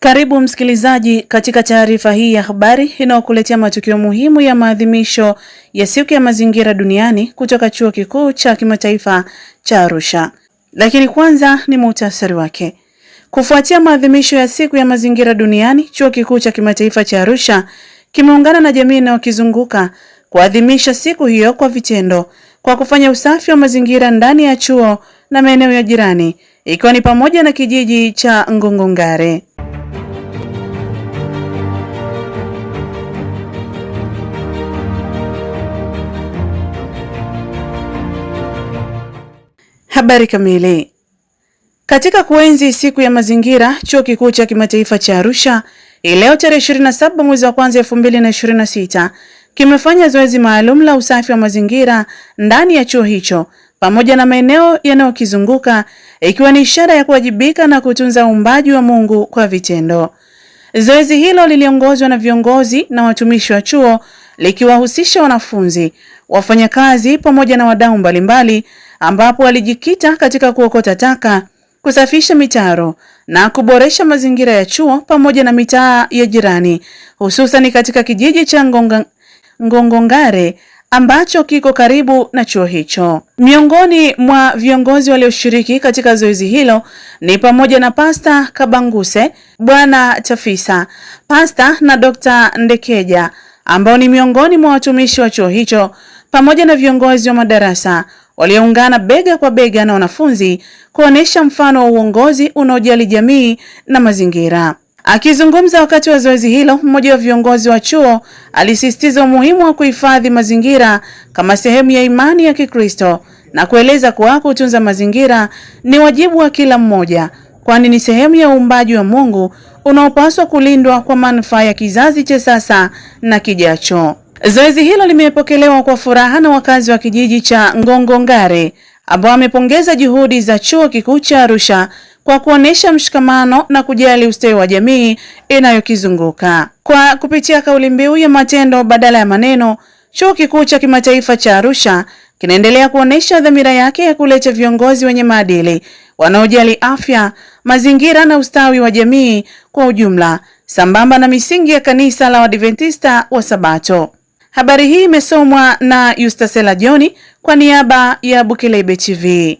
Karibu msikilizaji katika taarifa hii ya habari inayokuletea matukio muhimu ya maadhimisho ya siku ya mazingira duniani kutoka Chuo Kikuu cha Kimataifa cha Arusha. Lakini kwanza ni muhtasari wake. Kufuatia maadhimisho ya siku ya mazingira duniani, Chuo Kikuu cha Kimataifa cha Arusha kimeungana na jamii inayokizunguka kuadhimisha siku hiyo kwa vitendo kwa kufanya usafi wa mazingira ndani ya chuo na maeneo ya jirani, ikiwa ni pamoja na kijiji cha Ngongongare. Habari kamili. Katika kuenzi siku ya mazingira, Chuo Kikuu cha Kimataifa cha Arusha leo tarehe 27 mwezi wa kwanza 2026 kimefanya zoezi maalum la usafi wa mazingira ndani ya chuo hicho pamoja na maeneo yanayokizunguka, ikiwa ni ishara ya kuwajibika na kutunza uumbaji wa Mungu kwa vitendo. Zoezi hilo liliongozwa na viongozi na watumishi wa chuo, likiwahusisha wanafunzi, wafanyakazi pamoja na wadau mbalimbali, ambapo walijikita katika kuokota taka, kusafisha mitaro na kuboresha mazingira ya chuo pamoja na mitaa ya jirani, hususan katika kijiji cha Ngongongare ambacho kiko karibu na chuo hicho. Miongoni mwa viongozi walioshiriki katika zoezi hilo ni pamoja na Pasta Kabanguse, Bwana Tafisa, Pasta na Dr. Ndekeja ambao ni miongoni mwa watumishi wa chuo hicho pamoja na viongozi wa madarasa walioungana bega kwa bega na wanafunzi kuonesha mfano wa uongozi unaojali jamii na mazingira. Akizungumza wakati wa zoezi hilo, mmoja wa viongozi wa chuo alisisitiza umuhimu wa kuhifadhi mazingira kama sehemu ya imani ya Kikristo na kueleza kuwa kutunza mazingira ni wajibu wa kila mmoja, kwani ni sehemu ya uumbaji wa Mungu unaopaswa kulindwa kwa manufaa ya kizazi cha sasa na kijacho. Zoezi hilo limepokelewa kwa furaha na wakazi wa kijiji cha Ngongongare ambao wamepongeza juhudi za Chuo Kikuu cha Arusha kwa kuonesha mshikamano na kujali ustawi wa jamii inayokizunguka. Kwa kupitia kauli mbiu ya matendo badala ya maneno, Chuo Kikuu cha Kimataifa cha Arusha kinaendelea kuonesha dhamira yake ya kuleta viongozi wenye maadili wanaojali afya, mazingira na ustawi wa jamii kwa ujumla, sambamba na misingi ya kanisa la Waadventista wa Sabato. Habari hii imesomwa na Yustasela Joni kwa niaba ya Bukelebe TV.